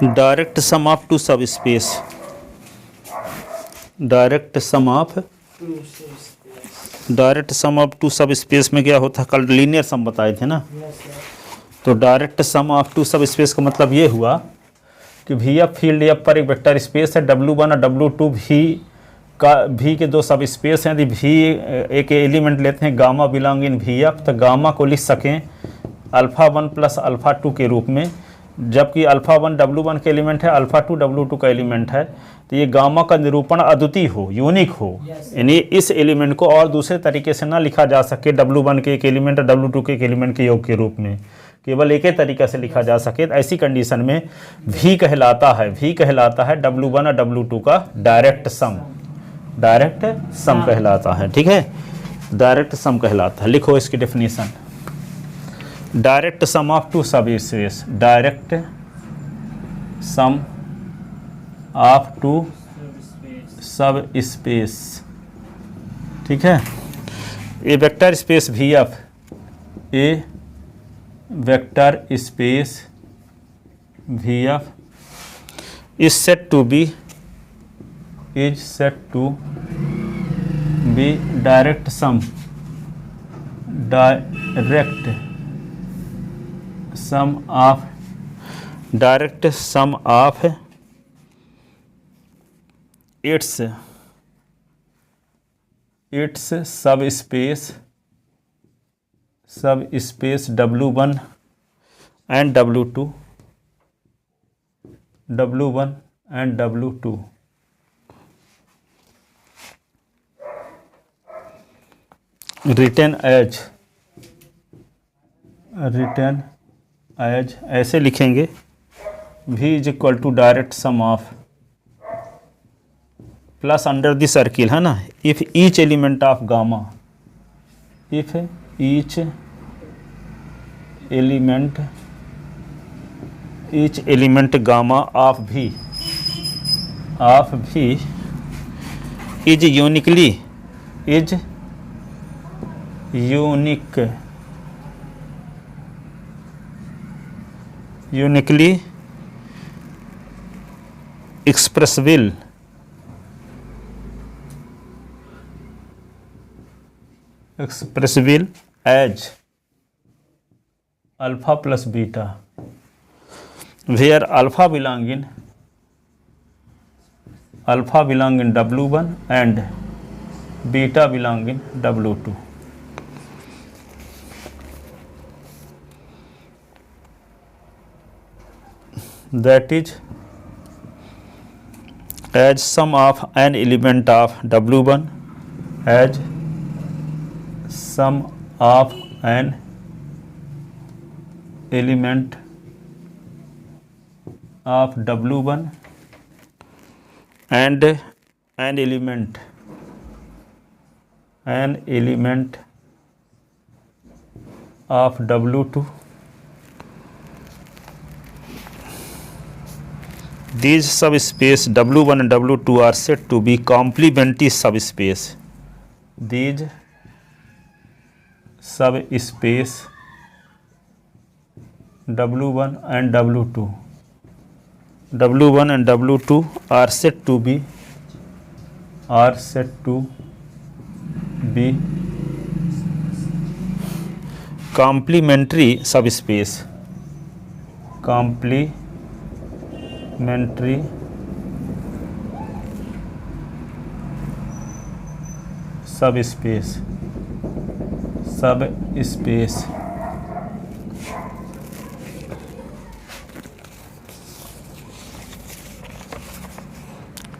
Direct sum of two सब space, direct sum of two सब space में क्या होता है, कल लीनियर सम बताए थे ना। तो डायरेक्ट सम ऑफ टू सब स्पेस का मतलब ये हुआ कि वी एफ फील्ड एफ पर एक वेक्टर स्पेस है, W1 और W2 भी के दो सब स्पेस हैं। यदि भी एक एलिमेंट लेते हैं gamma belong in V F, तो गामा को लिख सकें अल्फ़ा 1 प्लस अल्फ़ा 2 के रूप में, जबकि अल्फ़ा 1 W1 का एलिमेंट है, अल्फ़ा 2 W2 का एलिमेंट है। तो ये गामा का निरूपण अद्वितीय हो, यूनिक हो, यानी इस एलिमेंट को और दूसरे तरीके से ना लिखा जा सके W1 के एक एलिमेंट और W2 के एक एलिमेंट के योग के रूप में, केवल एक ही तरीके से लिखा जा सके। ऐसी कंडीशन में V कहलाता है W1 और W2 का डायरेक्ट सम कहलाता है। ठीक है, डायरेक्ट सम कहलाता है। लिखो इसकी definition, direct sum of two सब space, direct sum of two सब स्पेस। ठीक है, a vector space V F, a vector space V F is said to be direct sum of its subspace W1 and W2, written as ऐसे लिखेंगे, V is equal to direct sum of plus under the circle, है ना, if each element of gamma, if each element gamma of V is uniquely expressible as alpha plus beta, where alpha belong in W1 and beta belong in W2. That is, as sum of an element of W1, as sum of an element of W1 and an element of W2. These subspace W1 and W2 are said to be complementary subspace. These subspace W1 and W2 are said to be complementary subspace. Complementary subspace.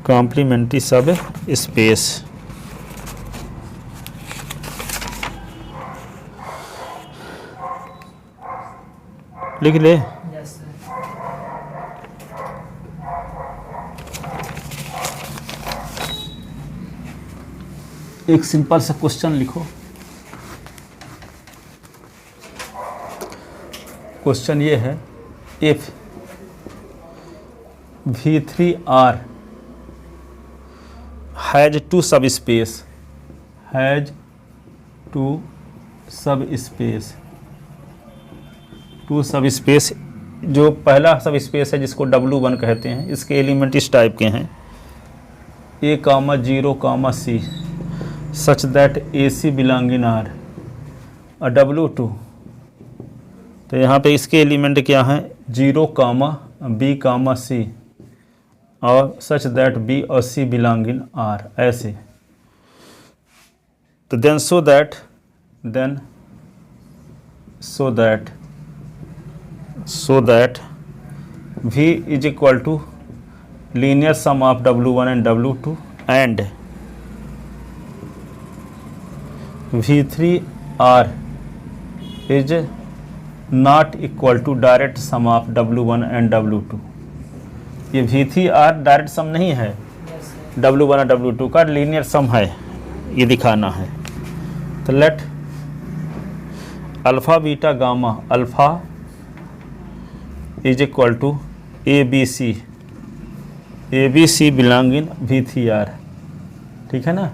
Complementary subspace. लिख ले। एक simple सा question लिखो। Question ये है, if V3R has two subspace जो पहला सब स्पेस है जिसको W1 कहते हैं, इसके एलिमेंट इस टाइप के हैं A, 0, C such that AC belong in R और W2। तो यहाँ पे इसके एलिमेंट क्या हैं 0, B, C और सच दैट B और C बिलोंग इन R, ऐसे। तो then so that V is equal to linear sum of W1 and W2 and V3R is not equal to direct sum of W1 and W2। ये V3R direct sum नहीं है W1 और W2 का, linear सम है, ये दिखाना है। तो let alpha beta gamma alpha is equal to ABC belong in V3R, ठीक है ना।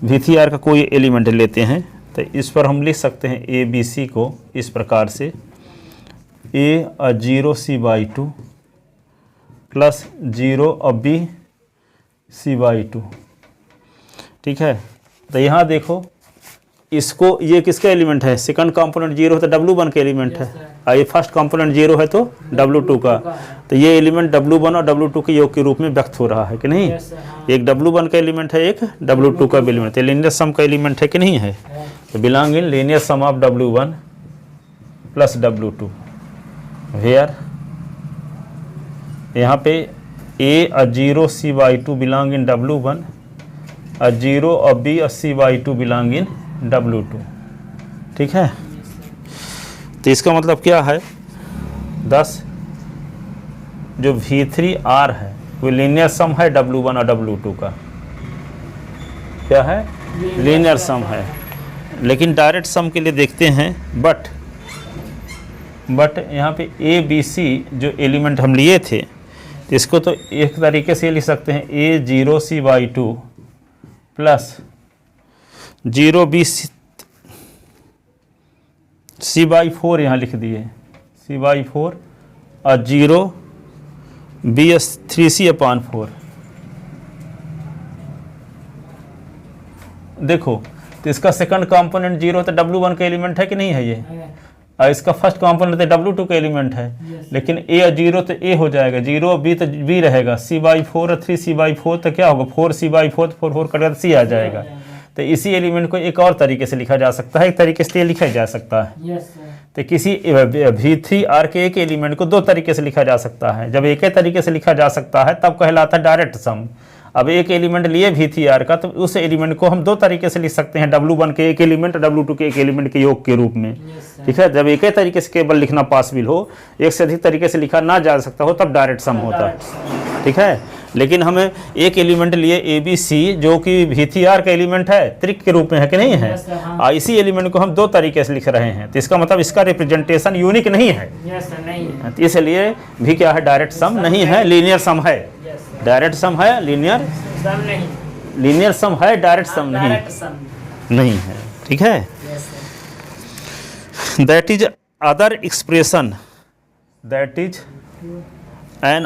V3R का कोई एलिमेंट लेते हैं तो इस पर हम लिख सकते हैं ABC को इस प्रकार से A और 0C/2 प्लस 0 और BC/2, ठीक है। तो यहाँ देखो इसको, ये किसका एलिमेंट है, सेकंड कंपोनेंट 0 है तो W1 का एलिमेंट है, और ये फर्स्ट कंपोनेंट 0 है तो W2 का। तो ये एलिमेंट W1 और W2 के योग के रूप में व्यक्त हो रहा है कि नहीं। एक W1 का एलिमेंट है, एक W2 का एलिमेंट है, लीनियर सम का एलिमेंट है कि नहीं है। तो belong in linear sum of W1 plus W2 where यहाँ पे A और 0C/2 बिलोंग इन W1 और 0 और B और C/2 बिलोंग इन W2, ठीक है। तो इसका मतलब क्या है 10 जो V3R है वो लीनियर सम है W1 और W2 का, क्या है लीनियर सम है। लेकिन डायरेक्ट सम के लिए देखते हैं बट यहाँ पे ABC जो एलिमेंट हम लिए थे तो इसको तो एक तरीके से लिख सकते हैं A 0C/2 प्लस 0 BC/4 यहाँ लिख दिए C/4 और 0 BS3C/4। देखो तो इसका सेकंड कंपोनेंट 0 तो W1 का एलिमेंट है कि नहीं है ये, और इसका फर्स्ट कंपोनेंट तो W2 का एलिमेंट है। लेकिन A और 0 तो A हो जाएगा, 0 B तो B रहेगा, C/4 और 3C/4 तो क्या होगा 4C/4 तो 4 कटेगा तो C आ जाएगा। तो इसी एलिमेंट को एक और तरीके से लिखा जा सकता है, एक तरीके से लिखा जा सकता है। तो किसी V3R के एक एलिमेंट को दो तरीके से लिखा जा सकता है। जब एक ही तरीके से लिखा जा सकता है तब कहलाता है डायरेक्ट सम। अब एक एलिमेंट लिए V3R का तो उस एलिमेंट को हम दो तरीके से लिख सकते हैं, W1 के एक एलिमेंट और W2 के एक एलिमेंट के योग के रूप में, ठीक है। जब एक ही तरीके से केवल लिखना पॉसिबल हो, एक से अधिक तरीके से लिखा ना जा सकता हो, तब डायरेक्ट सम होता है, ठीक है। लेकिन हमें एक एलिमेंट लिए ABC जो कि V3R का एलिमेंट है, त्रिक के रूप में है कि नहीं है, और इसी एलिमेंट को हम दो तरीके से लिख रहे हैं, तो इसका मतलब इसका रिप्रेजेंटेशन यूनिक नहीं है। तो इसलिए भी क्या है डायरेक्ट सम नहीं है, लीनियर सम है। डायरेक्ट सम है, लीनियर सम है, डायरेक्ट सम नहीं है, ठीक है। That is other expression, that is an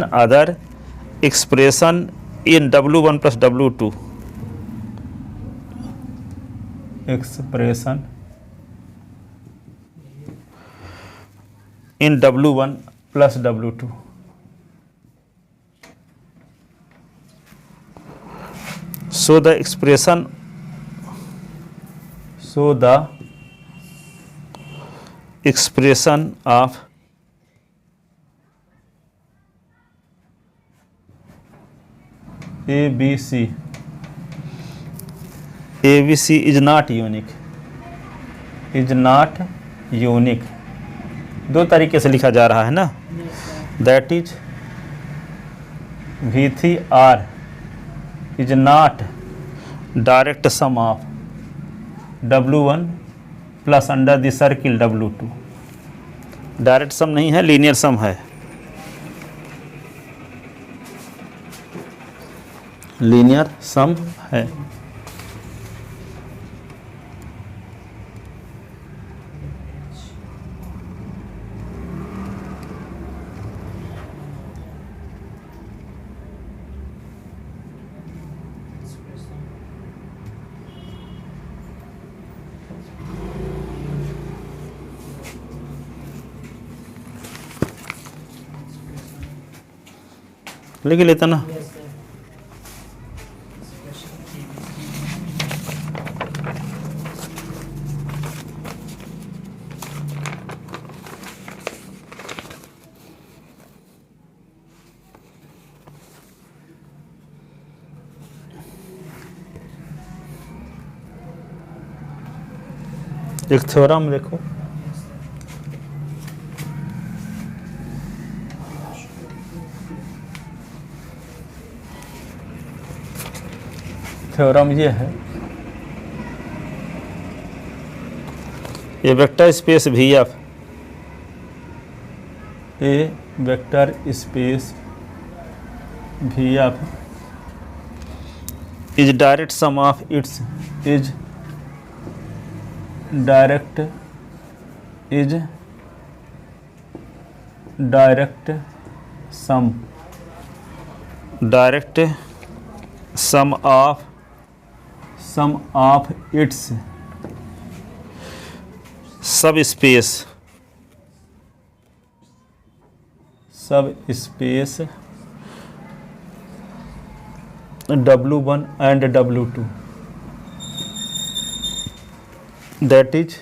other expression in W1 plus W2, expression in W1 plus W2। So the expression of ABC is not unique, दो तरीके से लिखा जा रहा है ना। That is V3R is not direct sum of W1 plus under the circle W2, direct sum नहीं है, लीनियर सम है, लीनियर सम है। लिख लेता ना। एक थ्योरम देखो, थ्योरम ये है, a vector space V F, a vector space V F is direct sum of its is direct sum of its subspace W1 and W2, that is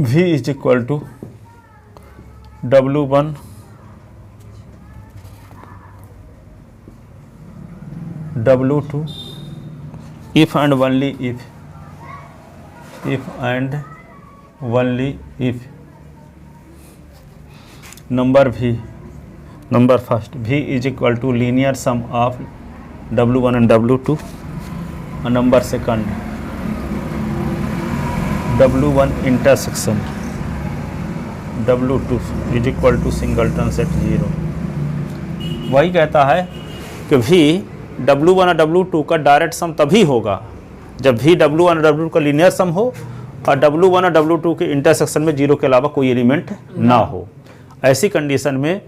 V is equal to W1 W2 if and only if number first V is equal to linear sum of W1 and W2, and number second W1 intersection W2 is equal to singleton set 0। वही कहता है कि V W1 और W2 का direct सम तभी होगा जब V W1 और W2 का लीनियर सम हो और W1 और W2 के इंटरसेक्शन में 0 के अलावा कोई एलिमेंट ना हो। ऐसी कंडीशन में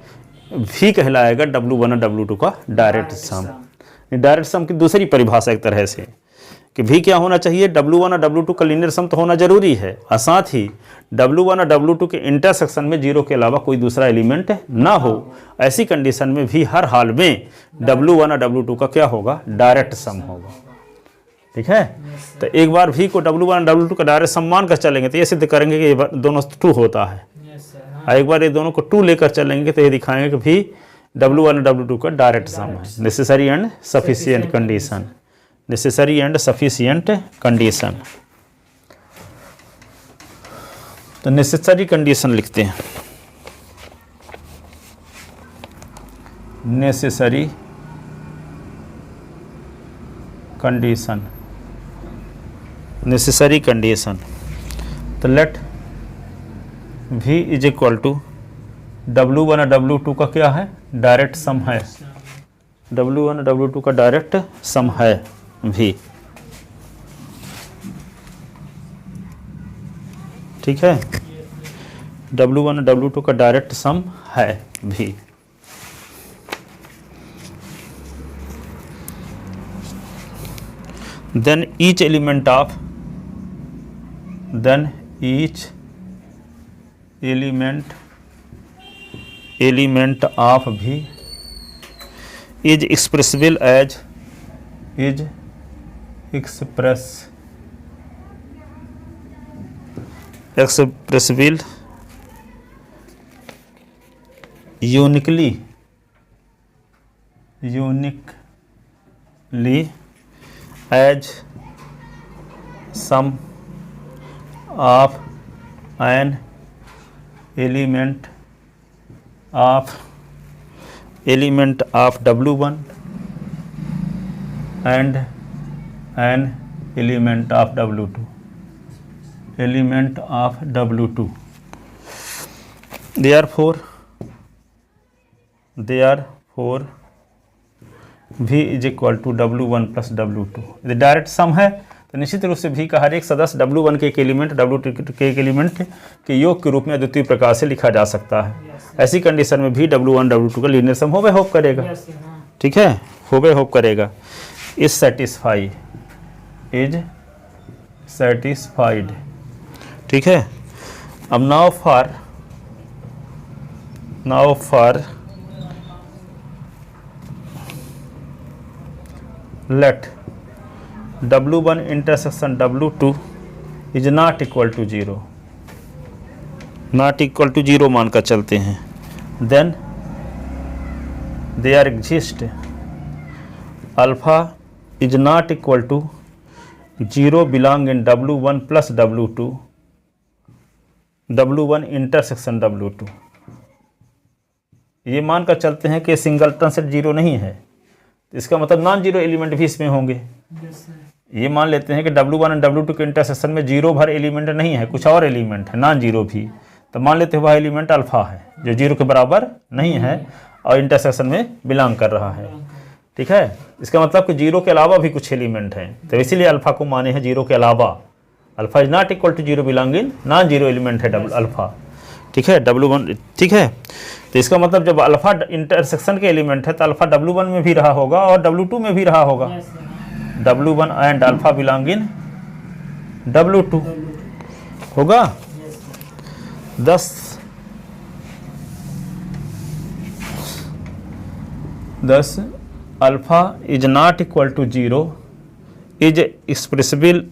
V कहलाएगा W1 और W2 का डायरेक्ट सम। डायरेक्ट सम की दूसरी परिभाषा एक तरह से कि V क्या होना चाहिए, W1 और W2 का लीनियर सम तो होना जरूरी है और साथ ही W1 और W2 के इंटरसेक्शन में 0 के अलावा कोई दूसरा एलिमेंट ना हो। ऐसी कंडीशन में V हर हाल में W1 और W2 का क्या होगा, डायरेक्ट सम होगा। ठीक है, तो एक बार V को W1 और W2 का डायरेक्ट सम मान कर चलेंगे तो ये सिद्ध करेंगे कि ये दोनों 2 होता है, और एक बार ये दोनों को 2 लेकर चलेंगे तो ये दिखाएंगे कि V W1 और W2 का डायरेक्ट सम है। Necessary and sufficient condition, necessary and sufficient condition. तो नेसेसरी कंडीशन लिखते हैं, नेसेसरी कंडीशन, नेसेसरी कंडीशन। तो let V is equal to W1 और W2 का क्या है, डायरेक्ट सम है। W1 और W2 का डायरेक्ट सम है V, ठीक है। W1 और W2 का डायरेक्ट सम है V। then each element of V is expressible as expressible uniquely as sum of an element of W1 and an element of W2, therefore V is equal to W1 plus W2। यदि direct sum है तो निश्चित रूप से V का हर एक सदस्य W1 के एक एलिमेंट W2 के एक एलिमेंट के योग के रूप में अद्वितीय प्रकार से लिखा जा सकता है। ऐसी कंडीशन में भी W1 W2 का लीनियर सम होवे होप करेगा, ठीक है, होवे होप करेगा। इज सेटिस्फाइड, ठीक है। अब now for let W1 intersection W2 is not equal to 0, not equal to 0 मान कर चलते हैं, then there exist alpha is not equal to 0 belong in W1 plus W2, W1 intersection W2। ये मान कर चलते हैं कि सिंगलटन सेट 0 नहीं है, इसका मतलब नॉन जीरो एलिमेंट भी इसमें होंगे। ये मान लेते हैं कि W1 और W2 के इंटरसेक्शन में 0 भर एलिमेंट नहीं है, कुछ और एलिमेंट है नॉन जीरो भी, तो मान लेते हैं वह एलिमेंट अल्फा है जो 0 के बराबर नहीं है और इंटरसेक्शन में बिलोंग कर रहा है। ठीक है, इसका मतलब कि 0 के अलावा भी कुछ एलिमेंट हैं, तो इसीलिए अल्फा को माने हैं 0 के अलावा। Alpha is not equal to 0 belong in non zero element है अल्फा। ठीक है, W1। ठीक है, तो इसका मतलब जब अल्फा इंटरसेक्शन के एलिमेंट है तो अल्फा W1 में भी रहा होगा और W2 में भी रहा होगा। W1 and alpha belong in W2 होगा। thus alpha is not equal to 0 is expressible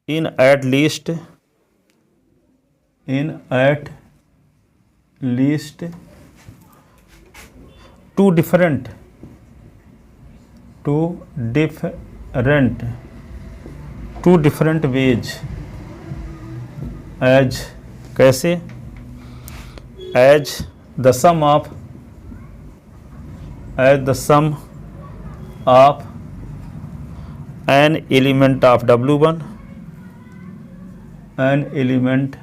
in at least two different ways, as कैसे, as the sum of an element of W1 an element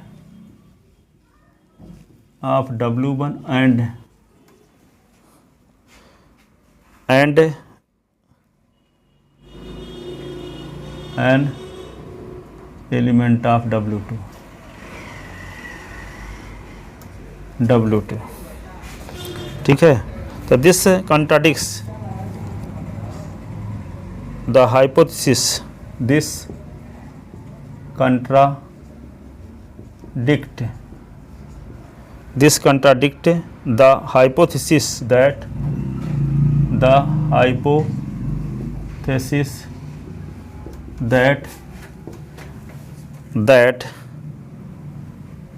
of W1 and an element of W2 ठीक है, तो this contradicts the hypothesis, this contradict the hypothesis that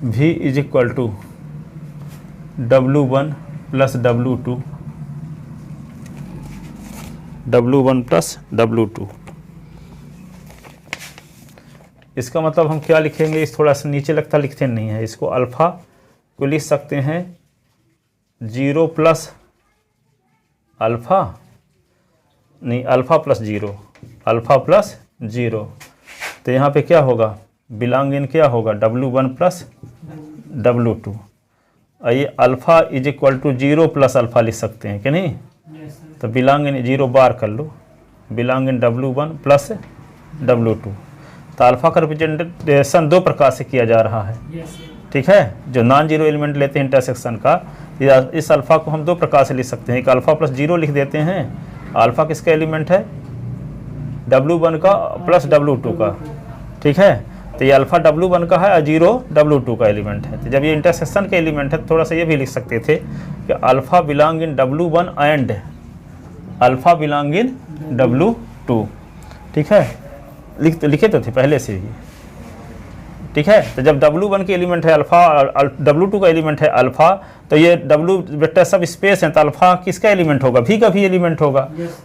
V is equal to W1 plus W2 इसका मतलब हम क्या लिखेंगे, इस थोड़ा सा नीचे लगता लिखते नहीं है, इसको अल्फा को लिख सकते हैं 0 प्लस अल्फा, नहीं अल्फा प्लस 0, तो यहाँ पे क्या होगा, बिलोंग इन क्या होगा W1 प्लस W2, ये alpha is equal to 0 plus alpha लिख सकते हैं कि नहीं, तो बिलोंग इन 0 बार कर लो, belong in W1 plus W2, तो अल्फा का रिप्रेजेंटेशन दो प्रकार से किया जा रहा है। ठीक है, जो नॉन जीरो एलिमेंट लेते हैं इंटरसेक्शन का, इस अल्फा को हम दो प्रकार से लिख सकते हैं, एक अल्फा प्लस 0 लिख देते हैं, अल्फा किसका एलिमेंट है, W1 का प्लस W2 का। ठीक है, तो ये अल्फा W1 का है और 0 W2 का एलिमेंट है। तो जब ये इंटरसेक्शन के एलिमेंट है तो थोड़ा सा ये भी लिख सकते थे कि alpha belong in W1 and alpha belong in W2। ठीक है, लिखे तो थे पहले से ही। ठीक है, तो जब W1 के एलिमेंट है अल्फा और W2 का एलिमेंट है अल्फा, तो ये W वेक्टर सब स्पेस है, तो अल्फा किसका एलिमेंट होगा, V का भी एलिमेंट होगा।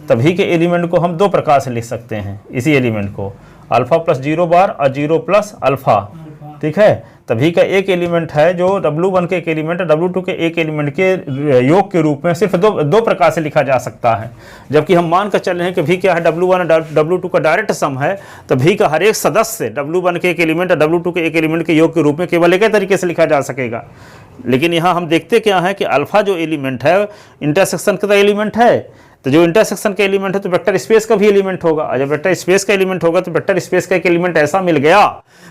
तो V के एलिमेंट को हम दो प्रकार से लिख सकते हैं, इसी एलिमेंट को अल्फा प्लस 0 बार और 0 प्लस अल्फा। ठीक है, तो V का एक एलिमेंट है जो W1 के एक एलिमेंट है, W2 के एक एलिमेंट के योग के रूप में सिर्फ दो प्रकार से लिखा जा सकता है। जबकि हम मान कर चल रहे हैं कि V क्या है, W1 और W2 का डायरेक्ट सम है, तो V का हर एक सदस्य W1 के एक एलिमेंट और W2 के एक एलिमेंट के योग के रूप में केवल एक ही तरीके से लिखा जा सकेगा। लेकिन यहाँ हम देखते क्या है कि अल्फा जो एलिमेंट है इंटरसेक्शन का एलिमेंट है, तो जो इंटरसेक्शन का एलिमेंट है तो वेक्टर स्पेस का भी एलिमेंट होगा, और जब वेक्टर स्पेस का एलिमेंट होगा तो वेक्टर स्पेस का एक एलिमेंट ऐसा मिल गया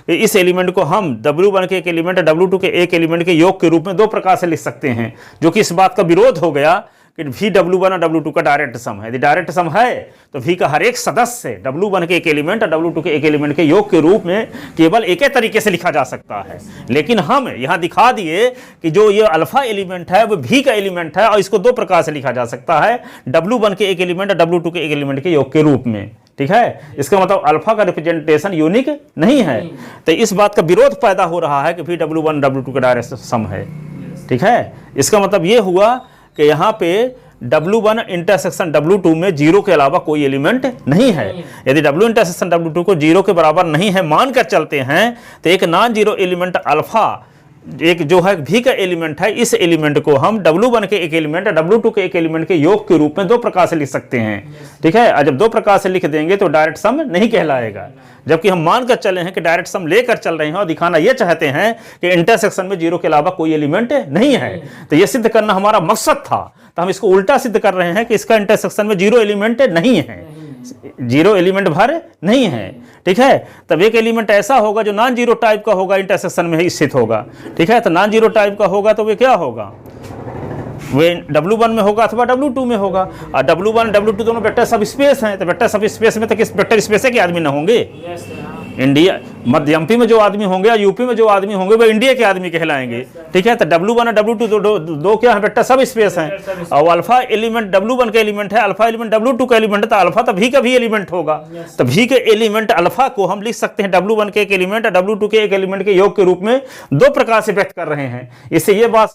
कि इस एलिमेंट को हम W1 के एक एलिमेंट और W2 के एक एलिमेंट के योग के रूप में दो प्रकार से लिख सकते हैं, जो कि इस बात का विरोध हो गया कि V W1 और W2 का डायरेक्ट सम है। यदि डायरेक्ट सम है तो V का हर एक सदस्य W1 के एक एलिमेंट और W2 के एक एलिमेंट के योग के रूप में केवल एक ही तरीके से लिखा जा सकता है। लेकिन हम यहाँ दिखा दिए कि जो ये अल्फा एलिमेंट है वो V का एलिमेंट है और इसको दो प्रकार से लिखा जा सकता है, W1 के एक एलिमेंट और W2 के एक एलिमेंट के योग के रूप में। ठीक है, इसका मतलब अल्फा का रिप्रेजेंटेशन यूनिक नहीं है। तो इस बात का विरोध पैदा हो रहा है कि V W1 W2 का डायरेक्ट सम है। ठीक है, इसका मतलब ये हुआ कि यहाँ पे W1 इंटरसेक्शन W2 में जीरो के अलावा कोई एलिमेंट नहीं है। यदि W इंटरसेक्शन W2 को जीरो के बराबर नहीं है मानकर चलते हैं तो एक नॉन जीरो एलिमेंट अल्फा एक जो है V का एलिमेंट है, इस एलिमेंट को हम W1 के एक एलिमेंट W2 के एक एलिमेंट के योग के रूप में दो प्रकार से लिख सकते हैं। ठीक है, और जब दो प्रकार से लिख देंगे तो डायरेक्ट सम नहीं कहलाएगा। जबकि हम मानकर चले हैं कि डायरेक्ट सम लेकर चल रहे हैं और दिखाना यह चाहते हैं कि इंटरसेक्शन में जीरो के अलावा कोई एलिमेंट नहीं है, तो यह सिद्ध करना हमारा मकसद था। तो हम इसको उल्टा सिद्ध कर रहे हैं कि इसका इंटरसेक्शन में जीरो एलिमेंट नहीं है, जीरो एलिमेंट भर नहीं है। ठीक है, तब एक एलिमेंट ऐसा होगा जो नॉन जीरो टाइप का होगा, इंटरसेक्शन में ही स्थित होगा। ठीक है, तो नॉन जीरो टाइप का होगा तो वे क्या होगा, वे W1 में होगा अथवा W2 में होगा। और W1 W2 दोनों वेक्टर सब स्पेस हैं, तो वेक्टर सब स्पेस में तो किस वेक्टर स्पेस के आदमी ना होंगे। इंडिया मध्य एमपी में जो आदमी होंगे या यूपी में जो आदमी होंगे वो इंडिया के आदमी कहलाएंगे। ठीक है, तो W1 और W2 दो क्या है, वेक्टर सब स्पेस हैं। और अल्फा एलिमेंट W1 का एलिमेंट है, अल्फा एलिमेंट W2 का एलिमेंट है, तो अल्फा तो V का भी एलिमेंट होगा। तो V के एलिमेंट अल्फा को हम लिख सकते हैं W1 के एक एलिमेंट और W2 के एक एलिमेंट के योग के रूप में दो प्रकार से व्यक्त कर रहे हैं। इससे ये बात